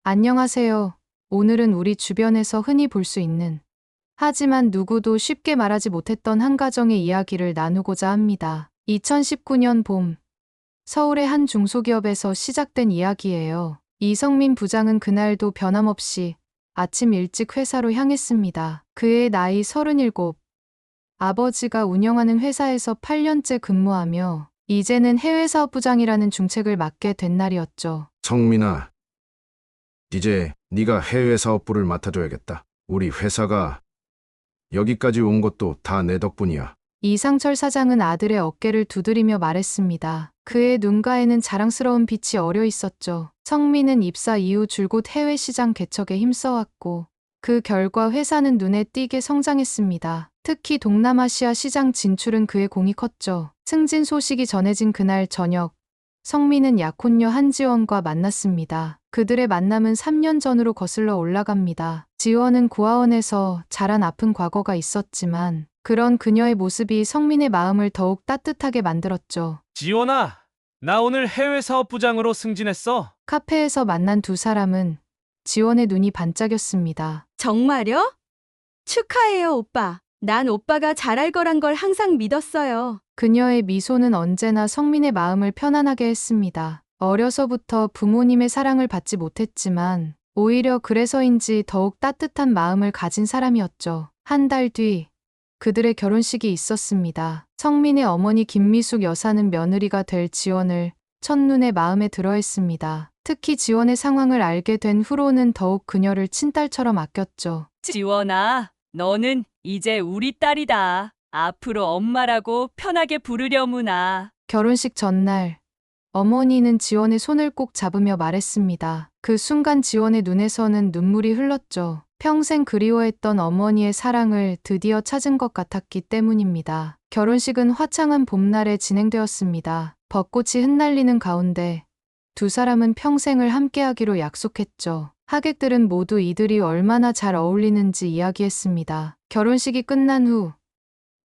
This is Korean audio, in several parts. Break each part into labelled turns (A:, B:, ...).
A: 안녕하세요. 오늘은 우리 주변에서 흔히 볼 수 있는, 하지만 누구도 쉽게 말하지 못했던 한 가정의 이야기를 나누고자 합니다. 2019년 봄, 서울의 한 중소기업에서 시작된 이야기예요. 이성민 부장은 그날도 변함없이 아침 일찍 회사로 향했습니다. 그의 나이 37, 아버지가 운영하는 회사에서 8년째 근무하며 이제는 해외 사업부장이라는 중책을 맡게 된 날이었죠.
B: 성민아, 이제 네가 해외 사업부를 맡아줘야겠다. 우리 회사가 여기까지 온 것도 다 내 덕분이야.
A: 이상철 사장은 아들의 어깨를 두드리며 말했습니다. 그의 눈가에는 자랑스러운 빛이 어려 있었죠. 성민은 입사 이후 줄곧 해외 시장 개척에 힘써왔고 그 결과 회사는 눈에 띄게 성장했습니다. 특히 동남아시아 시장 진출은 그의 공이 컸죠. 승진 소식이 전해진 그날 저녁, 성민은 약혼녀 한지원과 만났습니다. 그들의 만남은 3년 전으로 거슬러 올라갑니다. 지원은 고아원에서 자란 아픈 과거가 있었지만 그런 그녀의 모습이 성민의 마음을 더욱 따뜻하게 만들었죠.
C: 지원아, 나 오늘 해외 사업부장으로 승진했어.
A: 카페에서 만난 두 사람은 지원의 눈이 반짝였습니다.
D: 정말요? 축하해요, 오빠. 난 오빠가 잘할 거란 걸 항상 믿었어요.
A: 그녀의 미소는 언제나 성민의 마음을 편안하게 했습니다. 어려서부터 부모님의 사랑을 받지 못했지만 오히려 그래서인지 더욱 따뜻한 마음을 가진 사람이었죠. 한 달 뒤, 그들의 결혼식이 있었습니다. 성민의 어머니 김미숙 여사는 며느리가 될 지원을 첫눈에 마음에 들어했습니다. 특히 지원의 상황을 알게 된 후로는 더욱 그녀를 친딸처럼 아꼈죠.
D: 지원아, 너는 이제 우리 딸이다. 앞으로 엄마라고 편하게 부르려무나.
A: 결혼식 전날, 어머니는 지원의 손을 꼭 잡으며 말했습니다. 그 순간 지원의 눈에서는 눈물이 흘렀죠. 평생 그리워했던 어머니의 사랑을 드디어 찾은 것 같았기 때문입니다. 결혼식은 화창한 봄날에 진행되었습니다. 벚꽃이 흩날리는 가운데 두 사람은 평생을 함께하기로 약속했죠. 하객들은 모두 이들이 얼마나 잘 어울리는지 이야기했습니다. 결혼식이 끝난 후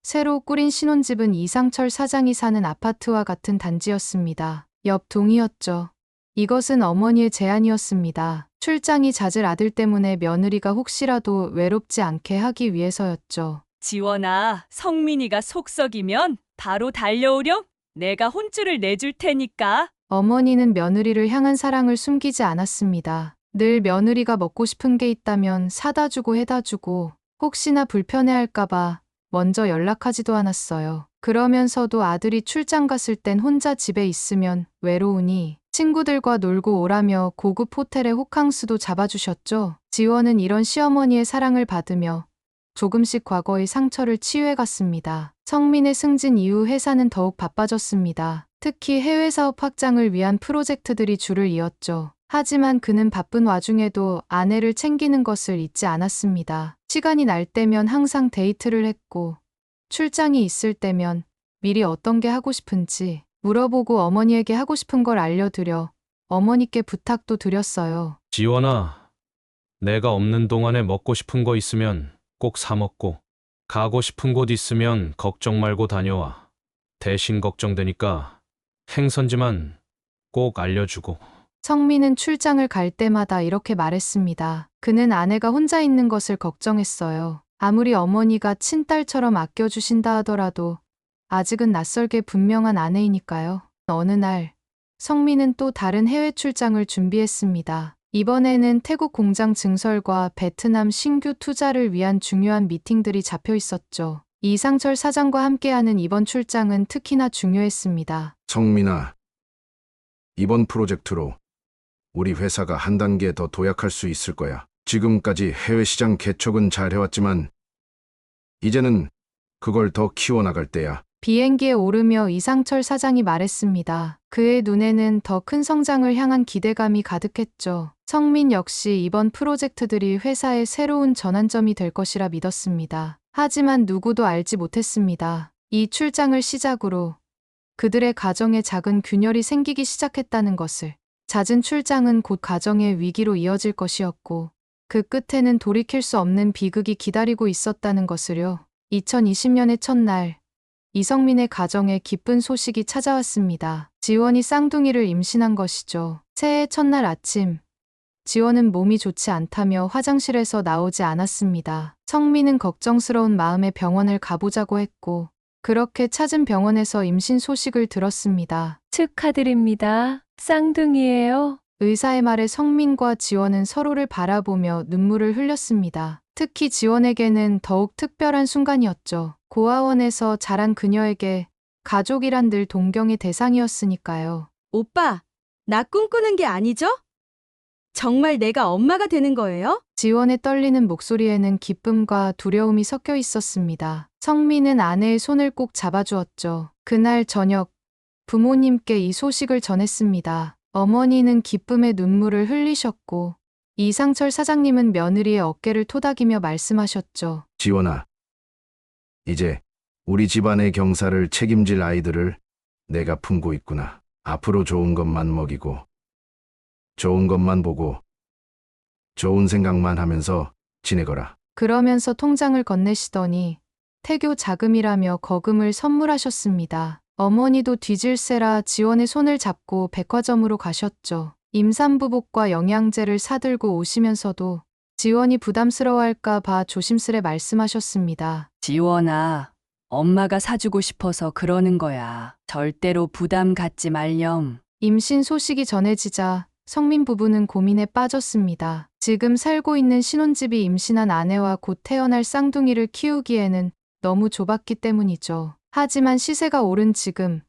A: 새로 꾸린 신혼집은 이상철 사장이 사는 아파트와 같은 단지였습니다. 옆 동이었죠. 이것은 어머니의 제안이었습니다. 출장이 잦을 아들 때문에 며느리가 혹시라도 외롭지 않게 하기 위해서였죠.
D: 지원아, 성민이가 속 썩이면 바로 달려오렴. 내가 혼쭐을 내줄 테니까.
A: 어머니는 며느리를 향한 사랑을 숨기지 않았습니다. 늘 며느리가 먹고 싶은 게 있다면 사다 주고 해다 주고 혹시나 불편해할까봐 먼저 연락하지도 않았어요. 그러면서도 아들이 출장 갔을 땐 혼자 집에 있으면 외로우니 친구들과 놀고 오라며 고급 호텔의 호캉스도 잡아주셨죠. 지원은 이런 시어머니의 사랑을 받으며 조금씩 과거의 상처를 치유해갔습니다. 성민의 승진 이후 회사는 더욱 바빠졌습니다. 특히 해외 사업 확장을 위한 프로젝트들이 줄을 이었죠. 하지만 그는 바쁜 와중에도 아내를 챙기는 것을 잊지 않았습니다. 시간이 날 때면 항상 데이트를 했고 출장이 있을 때면 미리 어떤 게 하고 싶은지 물어보고 어머니에게 하고 싶은 걸 알려드려 어머니께 부탁도 드렸어요.
C: 지원아, 내가 없는 동안에 먹고 싶은 거 있으면 꼭 사 먹고, 가고 싶은 곳 있으면 걱정 말고 다녀와. 대신 걱정되니까 행선지만 꼭 알려주고.
A: 성민은 출장을 갈 때마다 이렇게 말했습니다. 그는 아내가 혼자 있는 것을 걱정했어요. 아무리 어머니가 친딸처럼 아껴주신다 하더라도 아직은 낯설게 분명한 아내이니까요. 어느 날, 성민은 또 다른 해외 출장을 준비했습니다. 이번에는 태국 공장 증설과 베트남 신규 투자를 위한 중요한 미팅들이 잡혀 있었죠. 이상철 사장과 함께하는 이번 출장은 특히나 중요했습니다.
B: 성민아, 이번 프로젝트로 우리 회사가 한 단계 더 도약할 수 있을 거야. 지금까지 해외 시장 개척은 잘 해왔지만 이제는 그걸 더 키워나갈 때야.
A: 비행기에 오르며 이상철 사장이 말했습니다. 그의 눈에는 더 큰 성장을 향한 기대감이 가득했죠. 성민 역시 이번 프로젝트들이 회사의 새로운 전환점이 될 것이라 믿었습니다. 하지만 누구도 알지 못했습니다. 이 출장을 시작으로 그들의 가정에 작은 균열이 생기기 시작했다는 것을. 잦은 출장은 곧 가정의 위기로 이어질 것이었고 그 끝에는 돌이킬 수 없는 비극이 기다리고 있었다는 것을요. 2020년의 첫날, 이성민의 가정에 기쁜 소식이 찾아왔습니다. 지원이 쌍둥이를 임신한 것이죠. 새해 첫날 아침, 지원은 몸이 좋지 않다며 화장실에서 나오지 않았습니다. 성민은 걱정스러운 마음에 병원을 가보자고 했고, 그렇게 찾은 병원에서 임신 소식을 들었습니다.
E: 축하드립니다. 쌍둥이에요.
A: 의사의 말에 성민과 지원은 서로를 바라보며 눈물을 흘렸습니다. 특히 지원에게는 더욱 특별한 순간이었죠. 고아원에서 자란 그녀에게 가족이란 늘 동경의 대상이었으니까요.
F: 오빠, 나 꿈꾸는 게 아니죠? 정말 내가 엄마가 되는 거예요?
A: 지원의 떨리는 목소리에는 기쁨과 두려움이 섞여 있었습니다. 성민은 아내의 손을 꼭 잡아주었죠. 그날 저녁 부모님께 이 소식을 전했습니다. 어머니는 기쁨의 눈물을 흘리셨고 이상철 사장님은 며느리의 어깨를 토닥이며 말씀하셨죠.
B: 지원아, 이제 우리 집안의 경사를 책임질 아이들을 내가 품고 있구나. 앞으로 좋은 것만 먹이고, 좋은 것만 보고, 좋은 생각만 하면서 지내거라.
A: 그러면서 통장을 건네시더니 태교 자금이라며 거금을 선물하셨습니다. 어머니도 뒤질세라 지원의 손을 잡고 백화점으로 가셨죠. 임산부복과 영양제를 사들고 오시면서도 지원이 부담스러워할까 봐 조심스레 말씀하셨습니다.
D: 지원아, 엄마가 사주고 싶어서 그러는 거야. 절대로 부담 갖지 말렴.
A: 임신 소식이 전해지자 성민 부부는 고민에 빠졌습니다. 지금 살고 있는 신혼집이 임신한 아내와 곧 태어날 쌍둥이를 키우기에는 너무 좁았기 때문이죠. 하지만 시세가 오른 지금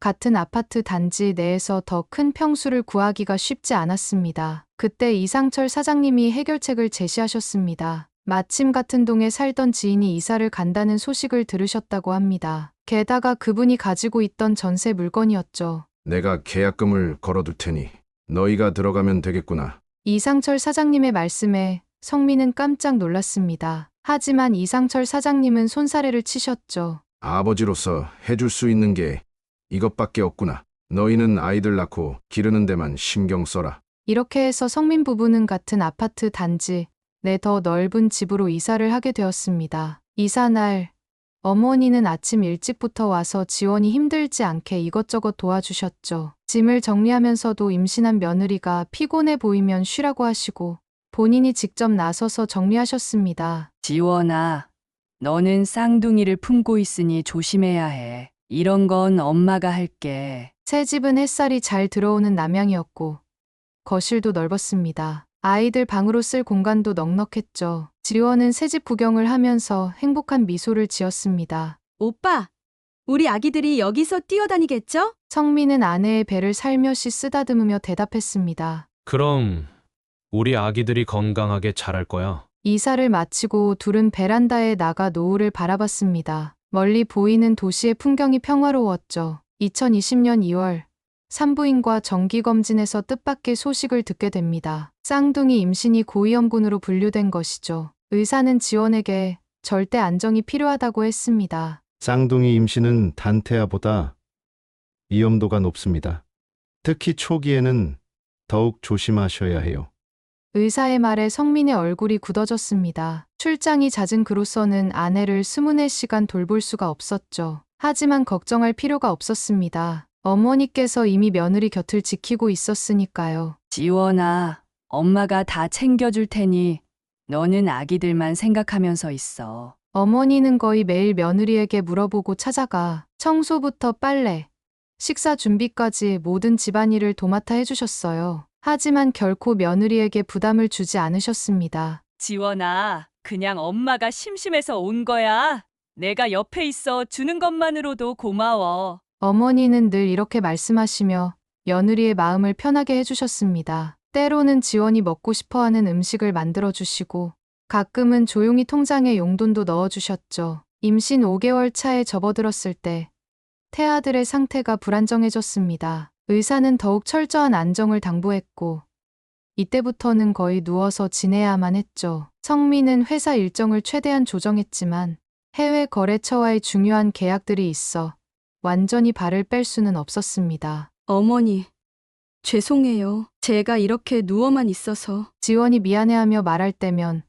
A: 같은 아파트 단지 내에서 더 큰 평수를 구하기가 쉽지 않았습니다. 그때 이상철 사장님이 해결책을 제시하셨습니다. 마침 같은 동에 살던 지인이 이사를 간다는 소식을 들으셨다고 합니다. 게다가 그분이 가지고 있던 전세 물건이었죠.
B: 내가 계약금을 걸어둘 테니 너희가 들어가면 되겠구나.
A: 이상철 사장님의 말씀에 성민은 깜짝 놀랐습니다. 하지만 이상철 사장님은 손사래를 치셨죠.
B: 아버지로서 해줄 수 있는 게 이것밖에 없구나. 너희는 아이들 낳고 기르는 데만 신경 써라.
A: 이렇게 해서 성민 부부는 같은 아파트 단지 내 더 넓은 집으로 이사를 하게 되었습니다. 이사 날 어머니는 아침 일찍부터 와서 지원이 힘들지 않게 이것저것 도와주셨죠. 짐을 정리하면서도 임신한 며느리가 피곤해 보이면 쉬라고 하시고 본인이 직접 나서서 정리하셨습니다.
D: 지원아, 너는 쌍둥이를 품고 있으니 조심해야 해. 이런 건 엄마가 할게.
A: 새 집은 햇살이 잘 들어오는 남향이었고 거실도 넓었습니다. 아이들 방으로 쓸 공간도 넉넉했죠. 지원은 새집 구경을 하면서 행복한 미소를 지었습니다.
F: 오빠, 우리 아기들이 여기서 뛰어다니겠죠?
A: 성민은 아내의 배를 살며시 쓰다듬으며 대답했습니다.
C: 그럼 우리 아기들이 건강하게 자랄 거야.
A: 이사를 마치고 둘은 베란다에 나가 노을을 바라봤습니다. 멀리 보이는 도시의 풍경이 평화로웠죠. 2020년 2월 산부인과 정기검진에서 뜻밖의 소식을 듣게 됩니다. 쌍둥이 임신이 고위험군으로 분류된 것이죠. 의사는 지원에게 절대 안정이 필요하다고 했습니다.
G: 쌍둥이 임신은 단태아보다 위험도가 높습니다. 특히 초기에는 더욱 조심하셔야 해요.
A: 의사의 말에 성민의 얼굴이 굳어졌습니다. 출장이 잦은 그로서는 아내를 24시간 돌볼 수가 없었죠. 하지만 걱정할 필요가 없었습니다. 어머니께서 이미 며느리 곁을 지키고 있었으니까요.
D: 지원아, 엄마가 다 챙겨줄 테니 너는 아기들만 생각하면서 있어.
A: 어머니는 거의 매일 며느리에게 물어보고 찾아가 청소부터 빨래, 식사 준비까지 모든 집안일을 도맡아 해주셨어요. 하지만 결코 며느리에게 부담을 주지 않으셨습니다.
D: 지원아, 그냥 엄마가 심심해서 온 거야. 내가 옆에 있어 주는 것만으로도 고마워.
A: 어머니는 늘 이렇게 말씀하시며 며느리의 마음을 편하게 해주셨습니다. 때로는 지원이 먹고 싶어하는 음식을 만들어주시고 가끔은 조용히 통장에 용돈도 넣어주셨죠. 임신 5개월 차에 접어들었을 때 태아들의 상태가 불안정해졌습니다. 의사는 더욱 철저한 안정을 당부했고 이때부터는 거의 누워서 지내야만 했죠. 성민은 회사 일정을 최대한 조정했지만 해외 거래처와의 중요한 계약들이 있어 완전히 발을 뺄 수는 없었습니다.
F: 어머니, 죄송해요. 제가 이렇게 누워만 있어서.
A: 지원이 미안해하며 말할 때면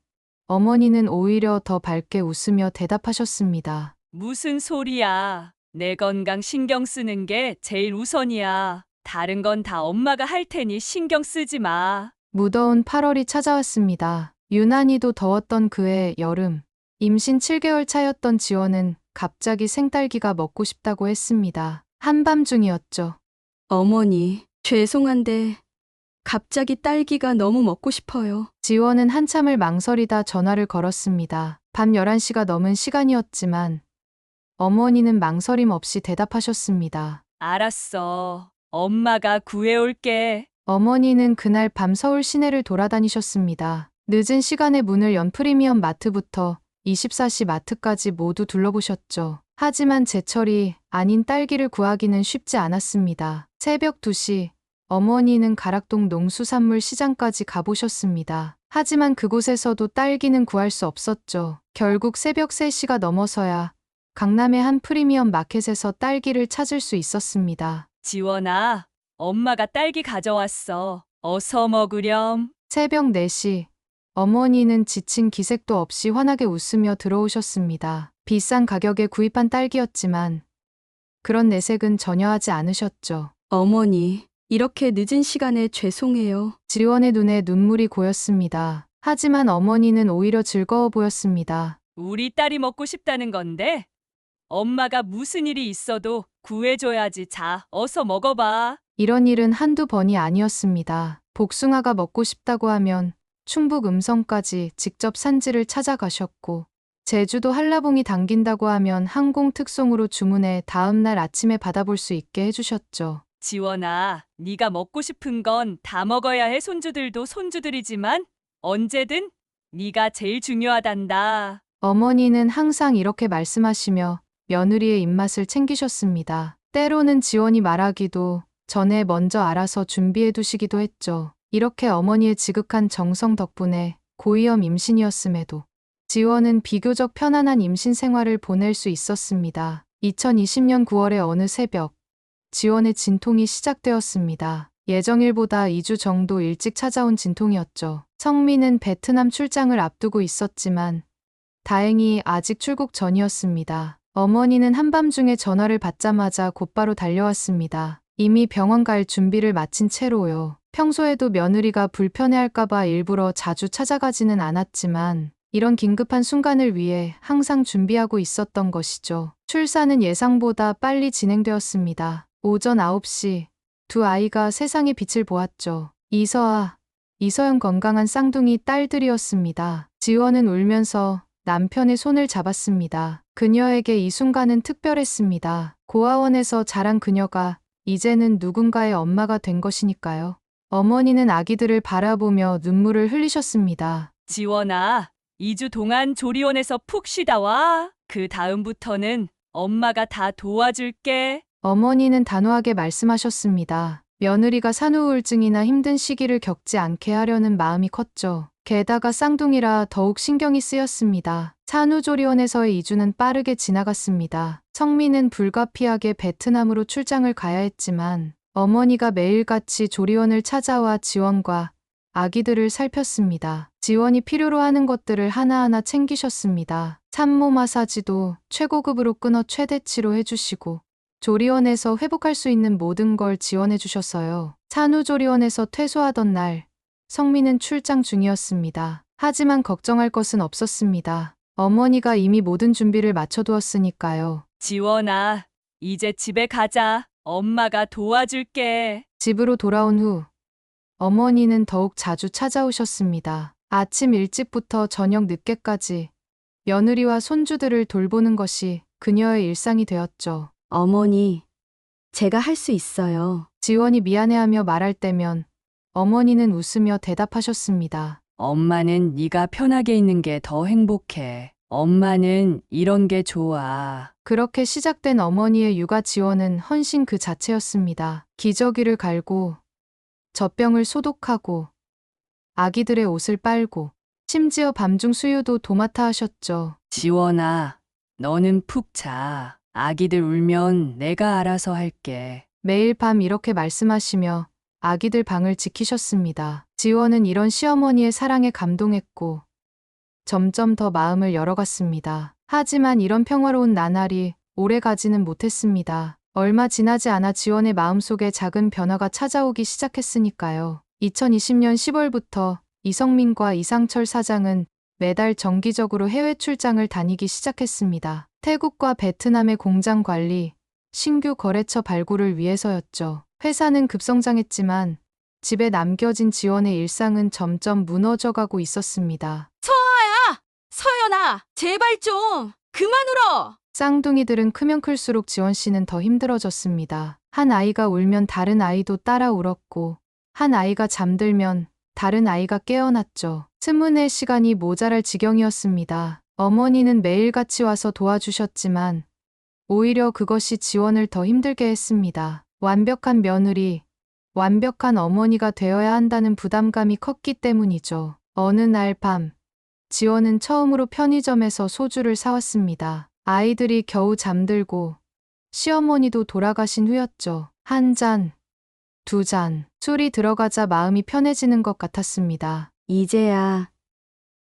A: 어머니는 오히려 더 밝게 웃으며 대답하셨습니다.
D: 무슨 소리야. 내 건강 신경 쓰는 게 제일 우선이야. 다른 건 다 엄마가 할 테니 신경 쓰지 마.
A: 무더운 8월이 찾아왔습니다. 유난히도 더웠던 그해 여름. 임신 7개월 차였던 지원은 갑자기 생딸기가 먹고 싶다고 했습니다. 한밤중이었죠.
F: 어머니, 죄송한데 갑자기 딸기가 너무 먹고 싶어요.
A: 지원은 한참을 망설이다 전화를 걸었습니다. 밤 11시가 넘은 시간이었지만 어머니는 망설임 없이 대답하셨습니다.
D: 알았어. 엄마가 구해올게.
A: 어머니는 그날 밤 서울 시내를 돌아다니셨습니다. 늦은 시간에 문을 연 프리미엄 마트부터 24시 마트까지 모두 둘러보셨죠. 하지만 제철이 아닌 딸기를 구하기는 쉽지 않았습니다. 새벽 2시, 어머니는 가락동 농수산물 시장까지 가보셨습니다. 하지만 그곳에서도 딸기는 구할 수 없었죠. 결국 새벽 3시가 넘어서야 강남의 한 프리미엄 마켓에서 딸기를 찾을 수 있었습니다.
D: 지원아, 엄마가 딸기 가져왔어. 어서 먹으렴.
A: 새벽 4시, 어머니는 지친 기색도 없이 환하게 웃으며 들어오셨습니다. 비싼 가격에 구입한 딸기였지만 그런 내색은 전혀 하지 않으셨죠.
F: 어머니, 이렇게 늦은 시간에 죄송해요.
A: 지원의 눈에 눈물이 고였습니다. 하지만 어머니는 오히려 즐거워 보였습니다.
D: 우리 딸이 먹고 싶다는 건데 엄마가 무슨 일이 있어도 구해줘야지. 자, 어서 먹어봐.
A: 이런 일은 한두 번이 아니었습니다. 복숭아가 먹고 싶다고 하면 충북 음성까지 직접 산지를 찾아가셨고, 제주도 한라봉이 당긴다고 하면 항공 특송으로 주문해 다음 날 아침에 받아볼 수 있게 해주셨죠.
D: 지원아, 네가 먹고 싶은 건 다 먹어야 해. 손주들도 손주들이지만 언제든 네가 제일 중요하단다.
A: 어머니는 항상 이렇게 말씀하시며 며느리의 입맛을 챙기셨습니다. 때로는 지원이 말하기도 전에 먼저 알아서 준비해 두시기도 했죠. 이렇게 어머니의 지극한 정성 덕분에 고위험 임신이었음에도 지원은 비교적 편안한 임신 생활을 보낼 수 있었습니다. 2020년 9월의 어느 새벽, 지원의 진통이 시작되었습니다. 예정일보다 2주 정도 일찍 찾아온 진통이었죠. 성민은 베트남 출장을 앞두고 있었지만 다행히 아직 출국 전이었습니다. 어머니는 한밤중에 전화를 받자마자 곧바로 달려왔습니다. 이미 병원 갈 준비를 마친 채로요. 평소에도 며느리가 불편해할까봐 일부러 자주 찾아가지는 않았지만 이런 긴급한 순간을 위해 항상 준비하고 있었던 것이죠. 출산은 예상보다 빨리 진행되었습니다. 오전 9시 두 아이가 세상의 빛을 보았죠. 이서아, 이서연 건강한 쌍둥이 딸들이었습니다. 지원은 울면서 남편의 손을 잡았습니다. 그녀에게 이 순간은 특별했습니다. 고아원에서 자란 그녀가 이제는 누군가의 엄마가 된 것이니까요. 어머니는 아기들을 바라보며 눈물을 흘리셨습니다.
D: 지원아, 2주 동안 조리원에서 푹 쉬다 와. 그 다음부터는 엄마가 다 도와줄게.
A: 어머니는 단호하게 말씀하셨습니다. 며느리가 산후우울증이나 힘든 시기를 겪지 않게 하려는 마음이 컸죠. 게다가 쌍둥이라 더욱 신경이 쓰였습니다. 산후조리원에서의 2주는 빠르게 지나갔습니다. 성민은 불가피하게 베트남으로 출장을 가야 했지만 어머니가 매일같이 조리원을 찾아와 지원과 아기들을 살폈습니다. 지원이 필요로 하는 것들을 하나하나 챙기셨습니다. 산모 마사지도 최고급으로 끊어 최대치로 해주시고 조리원에서 회복할 수 있는 모든 걸 지원해 주셨어요. 산후조리원에서 퇴소하던 날, 성민은 출장 중이었습니다. 하지만 걱정할 것은 없었습니다. 어머니가 이미 모든 준비를 마쳐두었으니까요.
D: 지원아, 이제 집에 가자. 엄마가 도와줄게.
A: 집으로 돌아온 후 어머니는 더욱 자주 찾아오셨습니다. 아침 일찍부터 저녁 늦게까지 며느리와 손주들을 돌보는 것이 그녀의 일상이 되었죠.
F: 어머니, 제가 할 수 있어요.
A: 지원이 미안해하며 말할 때면 어머니는 웃으며 대답하셨습니다.
D: 엄마는 네가 편하게 있는 게 더 행복해. 엄마는 이런 게 좋아.
A: 그렇게 시작된 어머니의 육아 지원은 헌신 그 자체였습니다. 기저귀를 갈고, 젖병을 소독하고, 아기들의 옷을 빨고, 심지어 밤중 수유도 도맡아 하셨죠.
D: 지원아, 너는 푹 자. 아기들 울면 내가 알아서 할게.
A: 매일 밤 이렇게 말씀하시며 아기들 방을 지키셨습니다. 지원은 이런 시어머니의 사랑에 감동했고, 점점 더 마음을 열어갔습니다. 하지만 이런 평화로운 나날이 오래 가지는 못했습니다. 얼마 지나지 않아 지원의 마음속에 작은 변화가 찾아오기 시작했으니까요. 2020년 10월부터 이성민과 이상철 사장은 매달 정기적으로 해외 출장을 다니기 시작했습니다. 태국과 베트남의 공장 관리, 신규 거래처 발굴을 위해서였죠. 회사는 급성장했지만 집에 남겨진 지원의 일상은 점점 무너져가고 있었습니다.
F: 서연아, 제발 좀 그만 울어.
A: 쌍둥이들은 크면 클수록 지원 씨는 더 힘들어졌습니다. 한 아이가 울면 다른 아이도 따라 울었고, 한 아이가 잠들면 다른 아이가 깨어났죠. 스문의 시간이 모자랄 지경이었습니다. 어머니는 매일같이 와서 도와주셨지만 오히려 그것이 지원을 더 힘들게 했습니다. 완벽한 며느리, 완벽한 어머니가 되어야 한다는 부담감이 컸기 때문이죠. 어느 날 밤, 지원은 처음으로 편의점에서 소주를 사왔습니다. 아이들이 겨우 잠들고 시어머니도 돌아가신 후였죠. 한 잔, 두 잔, 술이 들어가자 마음이 편해지는 것 같았습니다.
F: 이제야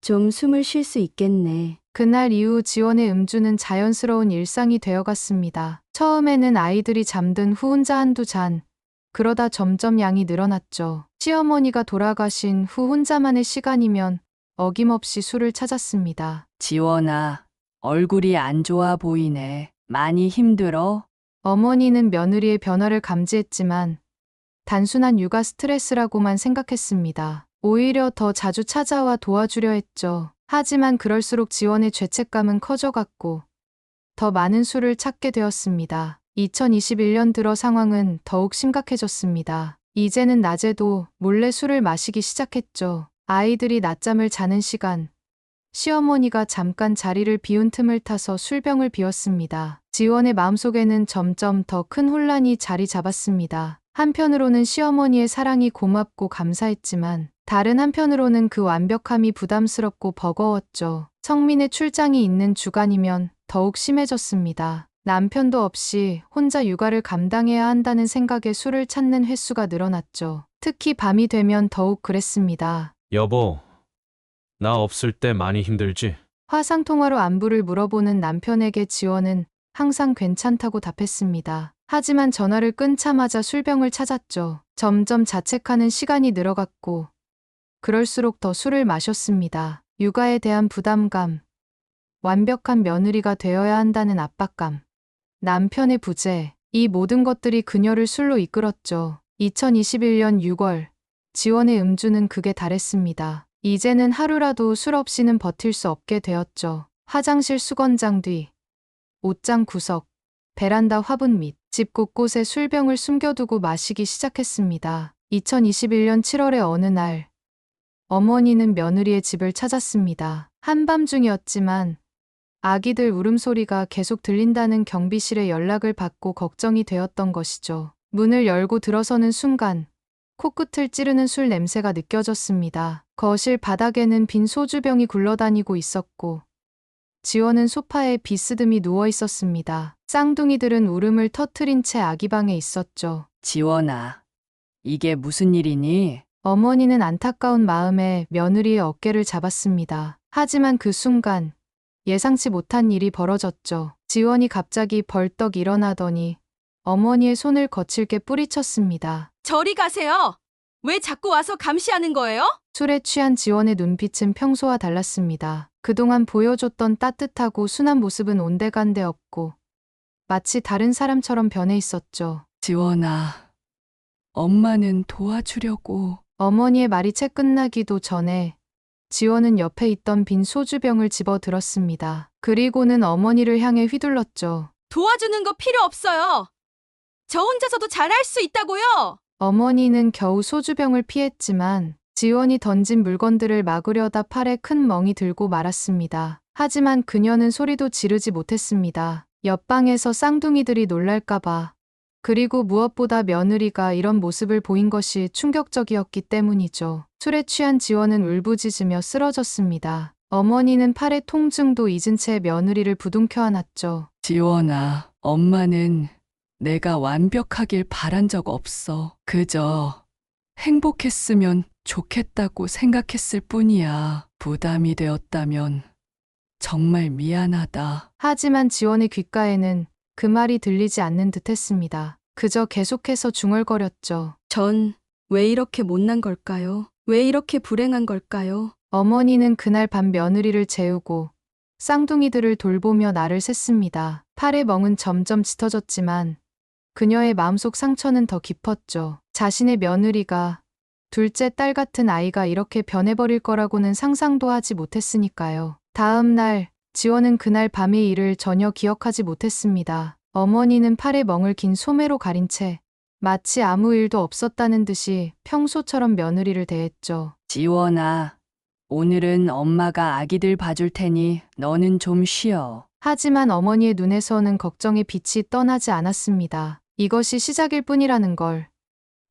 F: 좀 숨을 쉴 수 있겠네.
A: 그날 이후 지원의 음주는 자연스러운 일상이 되어갔습니다. 처음에는 아이들이 잠든 후 혼자 한두 잔, 그러다 점점 양이 늘어났죠. 시어머니가 돌아가신 후 혼자만의 시간이면 어김없이 술을 찾았습니다.
D: 지원아, 얼굴이 안 좋아 보이네. 많이 힘들어?
A: 어머니는 며느리의 변화를 감지했지만 단순한 육아 스트레스라고만 생각했습니다. 오히려 더 자주 찾아와 도와주려 했죠. 하지만 그럴수록 지원의 죄책감은 커져갔고 더 많은 술을 찾게 되었습니다. 2021년 들어 상황은 더욱 심각해졌습니다. 이제는 낮에도 몰래 술을 마시기 시작했죠. 아이들이 낮잠을 자는 시간, 시어머니가 잠깐 자리를 비운 틈을 타서 술병을 비웠습니다. 지원의 마음속에는 점점 더 큰 혼란이 자리 잡았습니다. 한편으로는 시어머니의 사랑이 고맙고 감사했지만 다른 한편으로는 그 완벽함이 부담스럽고 버거웠죠. 성민의 출장이 있는 주간이면 더욱 심해졌습니다. 남편도 없이 혼자 육아를 감당해야 한다는 생각에 술을 찾는 횟수가 늘어났죠. 특히 밤이 되면 더욱 그랬습니다.
C: 여보, 나 없을 때 많이 힘들지?
A: 화상통화로 안부를 물어보는 남편에게 지원은 항상 괜찮다고 답했습니다. 하지만 전화를 끊자마자 술병을 찾았죠. 점점 자책하는 시간이 늘어갔고 그럴수록 더 술을 마셨습니다. 육아에 대한 부담감, 완벽한 며느리가 되어야 한다는 압박감, 남편의 부재, 이 모든 것들이 그녀를 술로 이끌었죠. 2021년 6월, 지원의 음주는 극에 달했습니다. 이제는 하루라도 술 없이는 버틸 수 없게 되었죠. 화장실 수건장 뒤, 옷장 구석, 베란다 화분 밑, 집 곳곳에 술병을 숨겨두고 마시기 시작했습니다. 2021년 7월의 어느 날, 어머니는 며느리의 집을 찾았습니다. 한밤중이었지만 아기들 울음소리가 계속 들린다는 경비실에 연락을 받고 걱정이 되었던 것이죠. 문을 열고 들어서는 순간 코끝을 찌르는 술 냄새가 느껴졌습니다. 거실 바닥에는 빈 소주병이 굴러다니고 있었고 지원은 소파에 비스듬히 누워 있었습니다. 쌍둥이들은 울음을 터트린 채 아기 방에 있었죠.
D: 지원아, 이게 무슨 일이니?
A: 어머니는 안타까운 마음에 며느리의 어깨를 잡았습니다. 하지만 그 순간 예상치 못한 일이 벌어졌죠. 지원이 갑자기 벌떡 일어나더니 어머니의 손을 거칠게 뿌리쳤습니다.
F: 저리 가세요. 왜 자꾸 와서 감시하는 거예요?
A: 술에 취한 지원의 눈빛은 평소와 달랐습니다. 그동안 보여줬던 따뜻하고 순한 모습은 온데간데 없고 마치 다른 사람처럼 변해 있었죠.
D: 지원아, 엄마는 도와주려고.
A: 어머니의 말이 채 끝나기도 전에 지원은 옆에 있던 빈 소주병을 집어 들었습니다. 그리고는 어머니를 향해 휘둘렀죠.
F: 도와주는 거 필요 없어요. 저 혼자서도 잘할 수 있다고요.
A: 어머니는 겨우 소주병을 피했지만 지원이 던진 물건들을 막으려다 팔에 큰 멍이 들고 말았습니다. 하지만 그녀는 소리도 지르지 못했습니다. 옆방에서 쌍둥이들이 놀랄까봐, 그리고 무엇보다 며느리가 이런 모습을 보인 것이 충격적이었기 때문이죠. 술에 취한 지원은 울부짖으며 쓰러졌습니다. 어머니는 팔에 통증도 잊은 채 며느리를 부둥켜 안았죠.
D: 지원아, 엄마는 내가 완벽하길 바란 적 없어. 그저 행복했으면 좋겠다고 생각했을 뿐이야. 부담이 되었다면 정말 미안하다.
A: 하지만 지원의 귓가에는 그 말이 들리지 않는 듯 했습니다. 그저 계속해서 중얼거렸죠.
F: 전 왜 이렇게 못난 걸까요? 왜 이렇게 불행한 걸까요?
A: 어머니는 그날 밤 며느리를 재우고 쌍둥이들을 돌보며 날을 샜습니다. 팔의 멍은 점점 짙어졌지만 그녀의 마음속 상처는 더 깊었죠. 자신의 며느리가 둘째 딸 같은 아이가 이렇게 변해버릴 거라고는 상상도 하지 못했으니까요. 다음 날, 지원은 그날 밤의 일을 전혀 기억하지 못했습니다. 어머니는 팔에 멍을 긴 소매로 가린 채 마치 아무 일도 없었다는 듯이 평소처럼 며느리를 대했죠.
D: 지원아, 오늘은 엄마가 아기들 봐줄 테니 너는 좀 쉬어.
A: 하지만 어머니의 눈에서는 걱정의 빛이 떠나지 않았습니다. 이것이 시작일 뿐이라는 걸,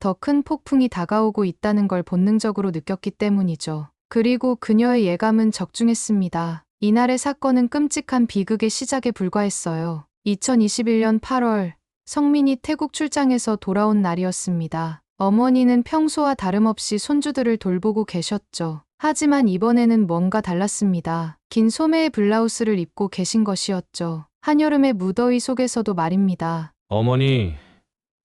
A: 더 큰 폭풍이 다가오고 있다는 걸 본능적으로 느꼈기 때문이죠. 그리고 그녀의 예감은 적중했습니다. 이날의 사건은 끔찍한 비극의 시작에 불과했어요. 2021년 8월, 성민이 태국 출장에서 돌아온 날이었습니다. 어머니는 평소와 다름없이 손주들을 돌보고 계셨죠. 하지만 이번에는 뭔가 달랐습니다. 긴 소매의 블라우스를 입고 계신 것이었죠. 한여름의 무더위 속에서도 말입니다.
C: 어머니,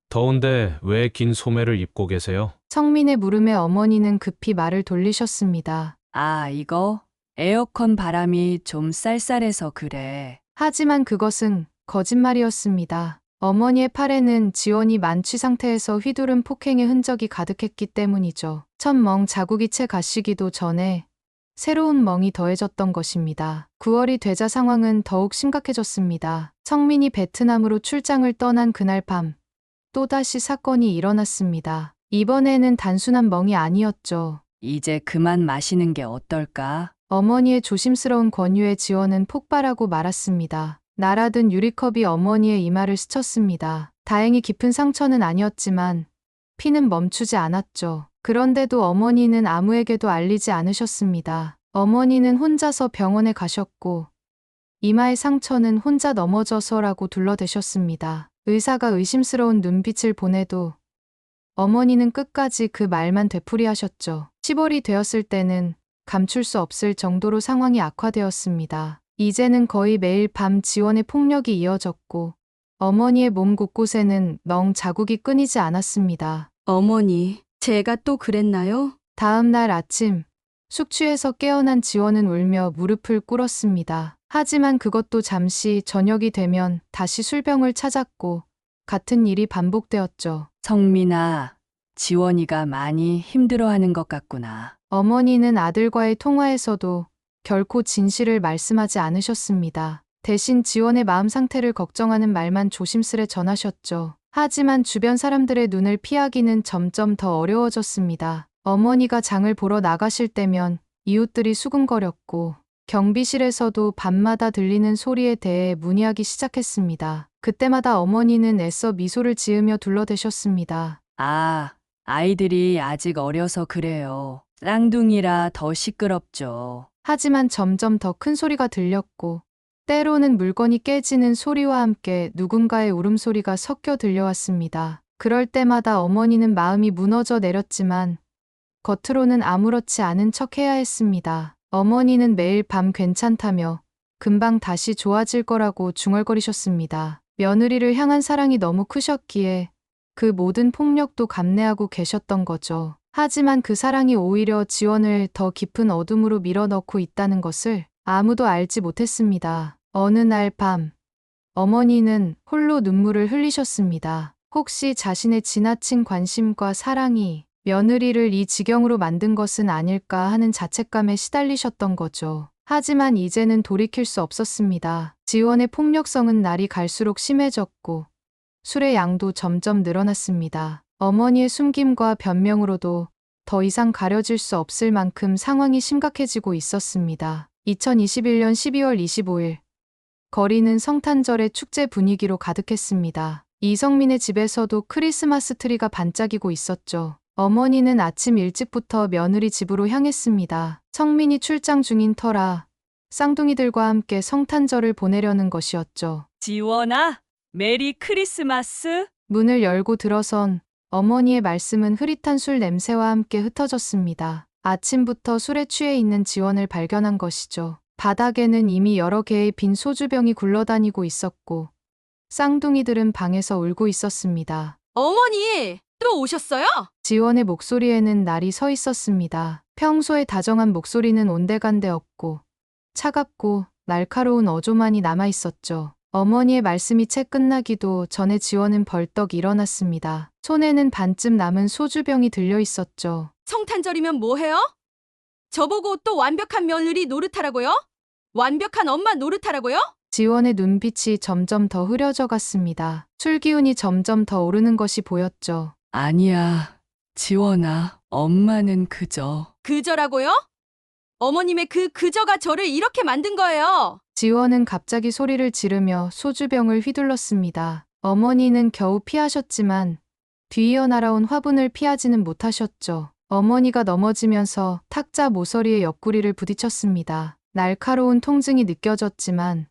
C: 더운데 왜 긴 소매를 입고 계세요?
A: 성민의 물음에 어머니는 급히 말을 돌리셨습니다.
D: 아, 이거 에어컨 바람이 좀 쌀쌀해서 그래.
A: 하지만 그것은 거짓말이었습니다. 어머니의 팔에는 지원이 만취 상태에서 휘두른 폭행의 흔적이 가득했기 때문이죠. 첫 멍 자국이 채 가시기도 전에 새로운 멍이 더해졌던 것입니다. 9월이 되자 상황은 더욱 심각해졌습니다. 성민이 베트남으로 출장을 떠난 그날 밤, 또다시 사건이 일어났습니다. 이번에는 단순한 멍이 아니었죠.
D: 이제 그만 마시는 게 어떨까?
A: 어머니의 조심스러운 권유에 지원은 폭발하고 말았습니다. 날아든 유리컵이 어머니의 이마를 스쳤습니다. 다행히 깊은 상처는 아니었지만 피는 멈추지 않았죠. 그런데도 어머니는 아무에게도 알리지 않으셨습니다. 어머니는 혼자서 병원에 가셨고 이마의 상처는 혼자 넘어져서라고 둘러대셨습니다. 의사가 의심스러운 눈빛을 보내도 어머니는 끝까지 그 말만 되풀이하셨죠. 10월이 되었을 때는 감출 수 없을 정도로 상황이 악화되었습니다. 이제는 거의 매일 밤 지원의 폭력이 이어졌고 어머니의 몸 곳곳에는 멍 자국이 끊이지 않았습니다.
F: 어머니, 제가 또 그랬나요?
A: 다음 날 아침, 숙취에서 깨어난 지원은 울며 무릎을 꿇었습니다. 하지만 그것도 잠시 저녁이 되면 다시 술병을 찾았고 같은 일이 반복되었죠.
D: 성민아, 지원이가 많이 힘들어하는 것 같구나.
A: 어머니는 아들과의 통화에서도 결코 진실을 말씀하지 않으셨습니다. 대신 지원의 마음 상태를 걱정하는 말만 조심스레 전하셨죠. 하지만 주변 사람들의 눈을 피하기는 점점 더 어려워졌습니다. 어머니가 장을 보러 나가실 때면 이웃들이 수군거렸고 경비실에서도 밤마다 들리는 소리에 대해 문의하기 시작했습니다. 그때마다 어머니는 애써 미소를 지으며 둘러대셨습니다.
D: 아, 아이들이 아직 어려서 그래요. 쌍둥이라 더 시끄럽죠.
A: 하지만 점점 더 큰 소리가 들렸고 때로는 물건이 깨지는 소리와 함께 누군가의 울음소리가 섞여 들려왔습니다. 그럴 때마다 어머니는 마음이 무너져 내렸지만 겉으로는 아무렇지 않은 척 해야 했습니다. 어머니는 매일 밤 괜찮다며 금방 다시 좋아질 거라고 중얼거리셨습니다. 며느리를 향한 사랑이 너무 크셨기에 그 모든 폭력도 감내하고 계셨던 거죠. 하지만 그 사랑이 오히려 지원을 더 깊은 어둠으로 밀어넣고 있다는 것을 아무도 알지 못했습니다. 어느 날 밤, 어머니는 홀로 눈물을 흘리셨습니다. 혹시 자신의 지나친 관심과 사랑이 며느리를 이 지경으로 만든 것은 아닐까 하는 자책감에 시달리셨던 거죠. 하지만 이제는 돌이킬 수 없었습니다. 지원의 폭력성은 날이 갈수록 심해졌고 술의 양도 점점 늘어났습니다. 어머니의 숨김과 변명으로도 더 이상 가려질 수 없을 만큼 상황이 심각해지고 있었습니다. 2021년 12월 25일, 거리는 성탄절의 축제 분위기로 가득했습니다. 이성민의 집에서도 크리스마스 트리가 반짝이고 있었죠. 어머니는 아침 일찍부터 며느리 집으로 향했습니다. 성민이 출장 중인 터라 쌍둥이들과 함께 성탄절을 보내려는 것이었죠.
D: 지원아, 메리 크리스마스?
A: 문을 열고 들어선 어머니의 말씀은 흐릿한 술 냄새와 함께 흩어졌습니다. 아침부터 술에 취해 있는 지원을 발견한 것이죠. 바닥에는 이미 여러 개의 빈 소주병이 굴러다니고 있었고 쌍둥이들은 방에서 울고 있었습니다.
F: 어머니! 또 오셨어요?
A: 지원의 목소리에는 날이 서 있었습니다. 평소에 다정한 목소리는 온데간데 없고 차갑고 날카로운 어조만이 남아 있었죠. 어머니의 말씀이 채 끝나기도 전에 지원은 벌떡 일어났습니다. 손에는 반쯤 남은 소주병이 들려 있었죠.
F: 성탄절이면 뭐해요? 저보고 또 완벽한 며느리 노릇하라고요? 완벽한 엄마 노릇하라고요?
A: 지원의 눈빛이 점점 더 흐려져 갔습니다. 술 기운이 점점 더 오르는 것이 보였죠.
H: 아니야, 지원아. 엄마는 그저
F: 그저라고요? 어머님의 그저가 저를 이렇게 만든 거예요.
A: 지원은 갑자기 소리를 지르며 소주병을 휘둘렀습니다. 어머니는 겨우 피하셨지만 뒤이어 날아온 화분을 피하지는 못하셨죠. 어머니가 넘어지면서 탁자 모서리의 옆구리를 부딪혔습니다. 날카로운 통증이 느껴졌지만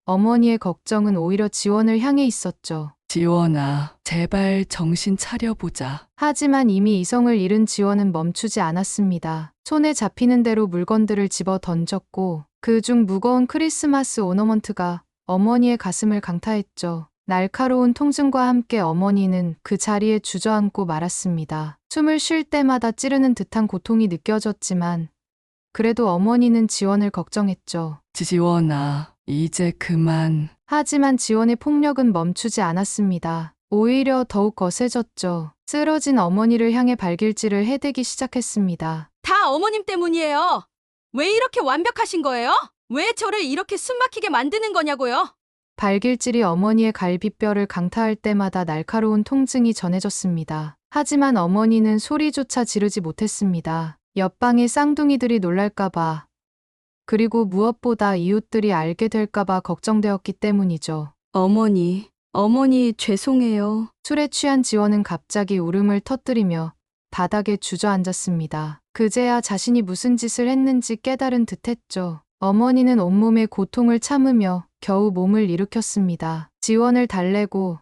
A: 어머니의 걱정은 오히려 지원을 향해 있었죠.
H: 지원아, 제발 정신 차려보자.
A: 하지만 이미 이성을 잃은 지원은 멈추지 않았습니다. 손에 잡히는 대로 물건들을 집어 던졌고 그중 무거운 크리스마스 오너먼트가 어머니의 가슴을 강타했죠. 날카로운 통증과 함께 어머니는 그 자리에 주저앉고 말았습니다. 숨을 쉴 때마다 찌르는 듯한 고통이 느껴졌지만 그래도 어머니는 지원을 걱정했죠.
H: 지원아, 이제 그만.
A: 하지만 지원의 폭력은 멈추지 않았습니다. 오히려 더욱 거세졌죠. 쓰러진 어머니를 향해 발길질을 해대기 시작했습니다.
F: 다 어머님 때문이에요. 왜 이렇게 완벽하신 거예요? 왜 저를 이렇게 숨막히게 만드는 거냐고요?
A: 발길질이 어머니의 갈비뼈를 강타할 때마다 날카로운 통증이 전해졌습니다. 하지만 어머니는 소리조차 지르지 못했습니다. 옆방의 쌍둥이들이 놀랄까봐, 그리고 무엇보다 이웃들이 알게 될까봐 걱정되었기 때문이죠.
F: 어머니 죄송해요.
A: 술에 취한 지원은 갑자기 울음을 터뜨리며 바닥에 주저앉았습니다. 그제야 자신이 무슨 짓을 했는지 깨달은 듯했죠. 어머니는 온몸의 고통을 참으며 겨우 몸을 일으켰습니다. 지원을 달래고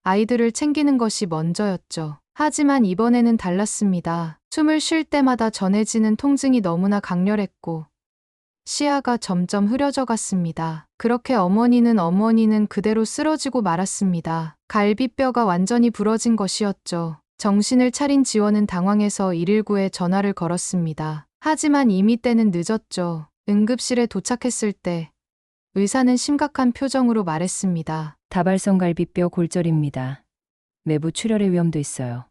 A: 아이들을 챙기는 것이 먼저였죠. 하지만 이번에는 달랐습니다. 숨을 쉴 때마다 전해지는 통증이 너무나 강렬했고 시야가 점점 흐려져 갔습니다. 그렇게 어머니는 그대로 쓰러지고 말았습니다. 갈비뼈가 완전히 부러진 것이었죠. 정신을 차린 지원은 당황해서 119에 전화를 걸었습니다. 하지만 이미 때는 늦었죠. 응급실에 도착했을 때 의사는 심각한 표정으로 말했습니다.
E: 다발성 갈비뼈 골절입니다. 내부 출혈의 위험도 있어요.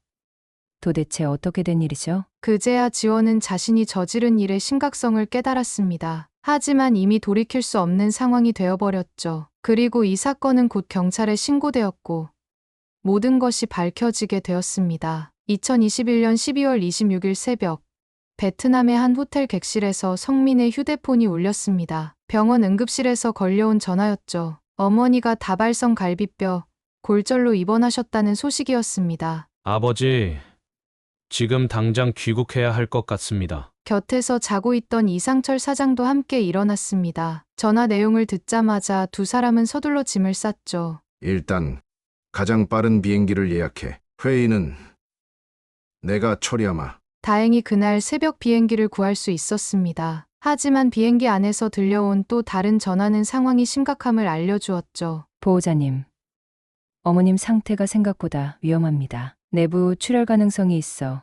E: 도대체 어떻게 된 일이죠?
A: 그제야 지원은 자신이 저지른 일의 심각성을 깨달았습니다. 하지만 이미 돌이킬 수 없는 상황이 되어버렸죠. 그리고 이 사건은 곧 경찰에 신고되었고 모든 것이 밝혀지게 되었습니다. 2021년 12월 26일 새벽 베트남의 한 호텔 객실에서 성민의 휴대폰이 울렸습니다. 병원 응급실에서 걸려온 전화였죠. 어머니가 다발성 갈비뼈 골절로 입원하셨다는 소식이었습니다.
C: 아버지, 지금 당장 귀국해야 할 것 같습니다.
A: 곁에서 자고 있던 이상철 사장도 함께 일어났습니다. 전화 내용을 듣자마자 두 사람은 서둘러 짐을 쌌죠.
B: 일단 가장 빠른 비행기를 예약해. 회의는 내가 처리하마.
A: 다행히 그날 새벽 비행기를 구할 수 있었습니다. 하지만 비행기 안에서 들려온 또 다른 전화는 상황이 심각함을 알려주었죠.
E: 보호자님, 어머님 상태가 생각보다 위험합니다. 내부 출혈 가능성이 있어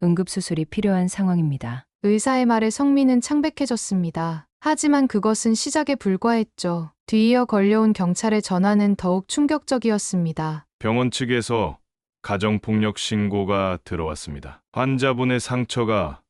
E: 응급수술이 필요한 상황입니다.
A: 의사의 말에 성민은 창백해졌습니다. 하지만 그것은 시작에 불과했죠. 뒤이어 걸려온 경찰의 전화는 더욱 충격적이었습니다.
I: 병원 측에서 가정폭력 신고가 들어왔습니다. 환자분의 상처가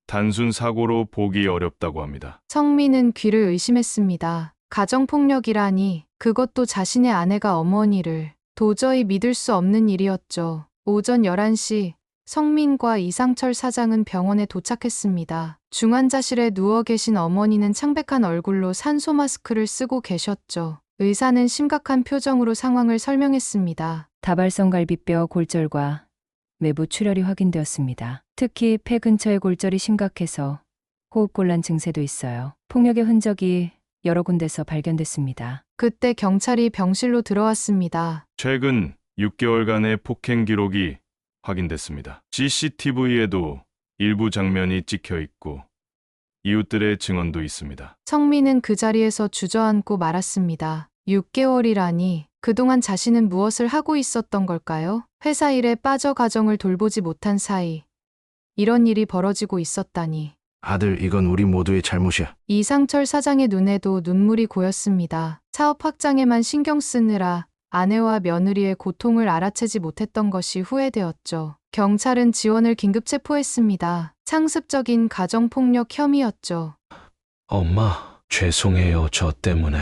I: 단순 사고로 보기 어렵다고 합니다.
A: 성민은 귀를 의심했습니다. 가정폭력이라니, 그것도 자신의 아내가 어머니를. 도저히 믿을 수 없는 일이었죠. 오전 11시 성민과 이상철 사장은 병원에 도착했습니다. 중환자실에 누워 계신 어머니는 창백한 얼굴로 산소 마스크를 쓰고 계셨죠. 의사는 심각한 표정으로 상황을 설명했습니다.
E: 다발성 갈비뼈 골절과 내부 출혈이 확인되었습니다. 특히 폐 근처의 골절이 심각해서 호흡곤란 증세도 있어요. 폭력의 흔적이 여러 군데서 발견됐습니다.
A: 그때 경찰이 병실로 들어왔습니다.
I: 최근 6개월간의 폭행 기록이 확인됐습니다. CCTV에도 일부 장면이 찍혀 있고 이웃들의 증언도 있습니다.
A: 성민은 그 자리에서 주저앉고 말았습니다. 6개월이라니, 그동안 자신은 무엇을 하고 있었던 걸까요? 회사 일에 빠져 가정을 돌보지 못한 사이 이런 일이 벌어지고 있었다니.
B: 아들, 이건 우리 모두의 잘못이야.
A: 이상철 사장의 눈에도 눈물이 고였습니다. 사업 확장에만 신경 쓰느라 아내와 며느리의 고통을 알아채지 못했던 것이 후회되었죠. 경찰은 지원을 긴급 체포했습니다. 상습적인 가정폭력 혐의였죠.
C: 엄마, 죄송해요. 저 때문에.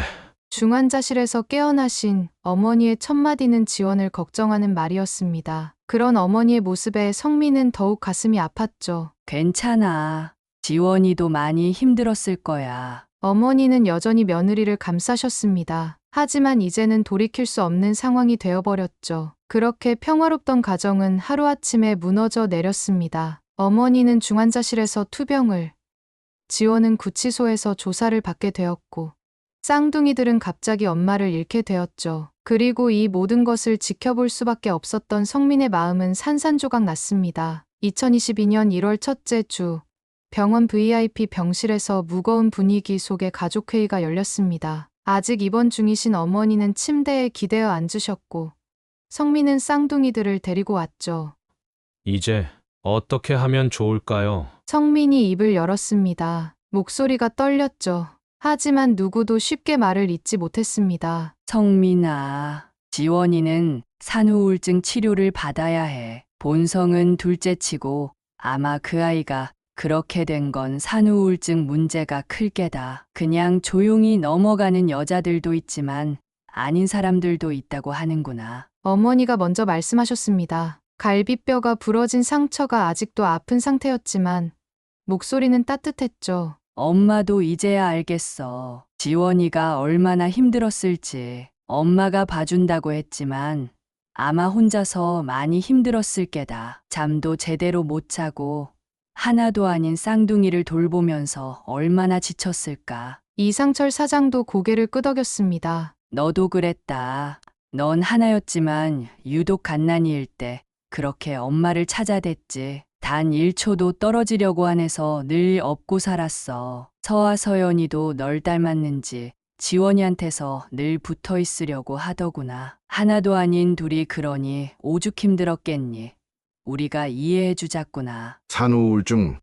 A: 중환자실에서 깨어나신 어머니의 첫마디는 지원을 걱정하는 말이었습니다. 그런 어머니의 모습에 성민은 더욱 가슴이 아팠죠.
H: 괜찮아. 지원이도 많이 힘들었을 거야.
A: 어머니는 여전히 며느리를 감싸셨습니다. 하지만 이제는 돌이킬 수 없는 상황이 되어버렸죠. 그렇게 평화롭던 가정은 하루아침에 무너져 내렸습니다. 어머니는 중환자실에서 투병을, 지원은 구치소에서 조사를 받게 되었고, 쌍둥이들은 갑자기 엄마를 잃게 되었죠. 그리고 이 모든 것을 지켜볼 수밖에 없었던 성민의 마음은 산산조각 났습니다. 2022년 1월 첫째 주, 병원 VIP 병실에서 무거운 분위기 속에 가족회의가 열렸습니다. 아직 입원 중이신 어머니는 침대에 기대어 앉으셨고, 성민은 쌍둥이들을 데리고 왔죠.
C: 이제 어떻게 하면 좋을까요?
A: 성민이 입을 열었습니다. 목소리가 떨렸죠. 하지만 누구도 쉽게 말을 잇지 못했습니다.
H: 성민아, 지원이는 산후우울증 치료를 받아야 해. 본성은 둘째치고 아마 그 아이가 그렇게 된 건 산후우울증 문제가 클 게다. 그냥 조용히 넘어가는 여자들도 있지만 아닌 사람들도 있다고 하는구나.
A: 어머니가 먼저 말씀하셨습니다. 갈비뼈가 부러진 상처가 아직도 아픈 상태였지만 목소리는 따뜻했죠.
H: 엄마도 이제야 알겠어. 지원이가 얼마나 힘들었을지. 엄마가 봐준다고 했지만 아마 혼자서 많이 힘들었을 게다. 잠도 제대로 못 자고 하나도 아닌 쌍둥이를 돌보면서 얼마나 지쳤을까.
A: 이상철 사장도 고개를 끄덕였습니다.
H: 너도 그랬다. 넌 하나였지만 유독 갓난이일 때 그렇게 엄마를 찾아댔지. 단 1초도 떨어지려고 안 해서 늘 업고 살았어. 서아 서연이도 널 닮았는지 지원이한테서 늘 붙어 있으려고 하더구나. 하나도 아닌 둘이 그러니 오죽 힘들었겠니. 우리가 이해해 주자꾸나.
B: 산후우울증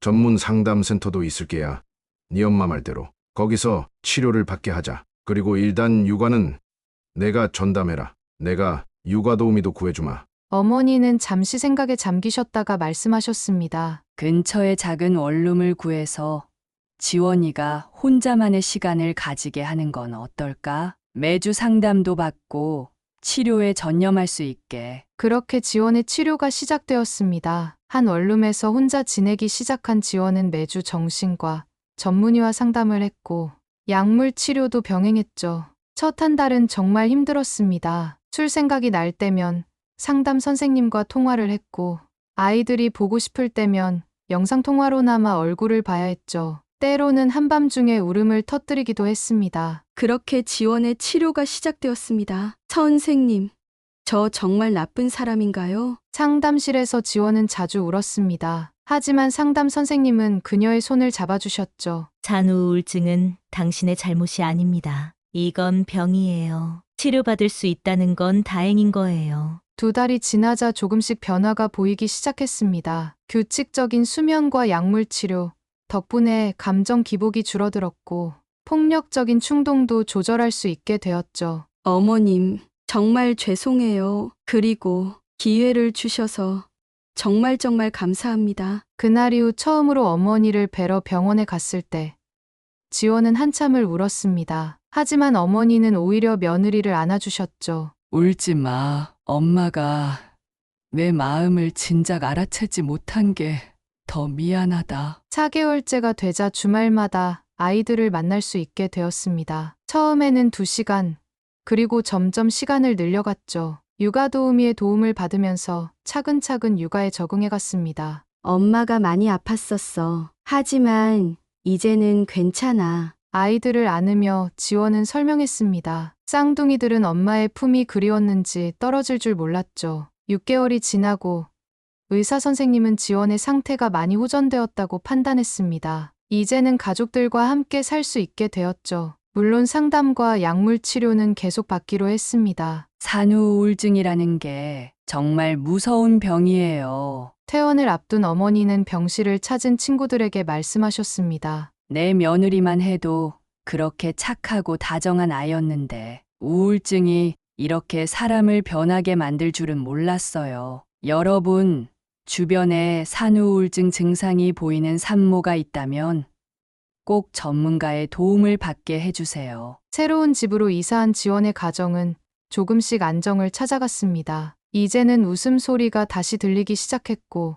B: 전문 상담센터도 있을 게야. 네 엄마 말대로. 거기서 치료를 받게 하자. 그리고 일단 육아는 내가 전담해라. 내가 육아 도우미도 구해주마.
A: 어머니는 잠시 생각에 잠기셨다가 말씀하셨습니다.
H: 근처에 작은 원룸을 구해서 지원이가 혼자만의 시간을 가지게 하는 건 어떨까? 매주 상담도 받고 치료에 전념할 수 있게.
A: 그렇게 지원의 치료가 시작되었습니다. 한 원룸에서 혼자 지내기 시작한 지원은 매주 정신과 전문의와 상담을 했고 약물 치료도 병행했죠. 첫 한 달은 정말 힘들었습니다. 술 생각이 날 때면 상담 선생님과 통화를 했고 아이들이 보고 싶을 때면 영상통화로나마 얼굴을 봐야 했죠. 때로는 한밤중에 울음을 터뜨리기도 했습니다.
F: 그렇게 지원의 치료가 시작되었습니다. 선생님, 저 정말 나쁜 사람인가요?
A: 상담실에서 지원은 자주 울었습니다. 하지만 상담 선생님은 그녀의 손을 잡아주셨죠.
J: 산후우울증은 당신의 잘못이 아닙니다. 이건 병이에요. 치료받을 수 있다는 건 다행인 거예요.
A: 2달이 지나자 조금씩 변화가 보이기 시작했습니다. 규칙적인 수면과 약물 치료 덕분에 감정 기복이 줄어들었고 폭력적인 충동도 조절할 수 있게 되었죠.
F: 어머님, 정말 죄송해요. 그리고 기회를 주셔서 정말 감사합니다.
A: 그날 이후 처음으로 어머니를 뵈러 병원에 갔을 때 지원은 한참을 울었습니다. 하지만 어머니는 오히려 며느리를 안아주셨죠.
H: 울지 마. 엄마가 내 마음을 진작 알아채지 못한 게 더 미안하다.
A: 4개월째가 되자 주말마다 아이들을 만날 수 있게 되었습니다. 처음에는 2시간, 그리고 점점 시간을 늘려갔죠. 육아 도우미의 도움을 받으면서 차근차근 육아에 적응해 갔습니다.
F: 엄마가 많이 아팠었어. 하지만 이제는 괜찮아.
A: 아이들을 안으며 지원은 설명했습니다. 쌍둥이들은 엄마의 품이 그리웠는지 떨어질 줄 몰랐죠. 6개월이 지나고 의사 선생님은 지원의 상태가 많이 호전되었다고 판단했습니다. 이제는 가족들과 함께 살 수 있게 되었죠. 물론 상담과 약물 치료는 계속 받기로 했습니다.
H: 산후 우울증이라는 게 정말 무서운 병이에요.
A: 퇴원을 앞둔 어머니는 병실을 찾은 친구들에게 말씀하셨습니다.
H: 내 며느리만 해도 그렇게 착하고 다정한 아이였는데 우울증이 이렇게 사람을 변하게 만들 줄은 몰랐어요. 여러분, 주변에 산후우울증 증상이 보이는 산모가 있다면 꼭 전문가의 도움을 받게 해주세요.
A: 새로운 집으로 이사한 지원의 가정은 조금씩 안정을 찾아갔습니다. 이제는 웃음소리가 다시 들리기 시작했고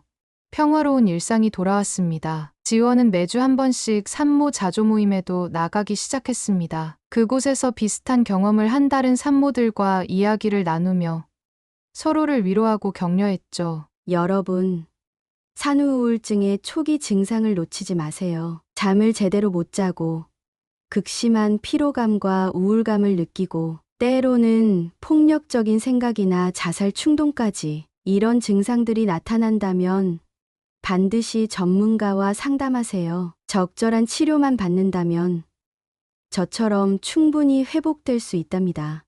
A: 평화로운 일상이 돌아왔습니다. 지원은 매주 한 번씩 산모 자조 모임에도 나가기 시작했습니다. 그곳에서 비슷한 경험을 한 다른 산모들과 이야기를 나누며 서로를 위로하고 격려했죠.
F: 여러분, 산후우울증의 초기 증상을 놓치지 마세요. 잠을 제대로 못 자고 극심한 피로감과 우울감을 느끼고 때로는 폭력적인 생각이나 자살 충동까지 이런 증상들이 나타난다면 반드시 전문가와 상담하세요. 적절한 치료만 받는다면 저처럼 충분히 회복될 수 있답니다.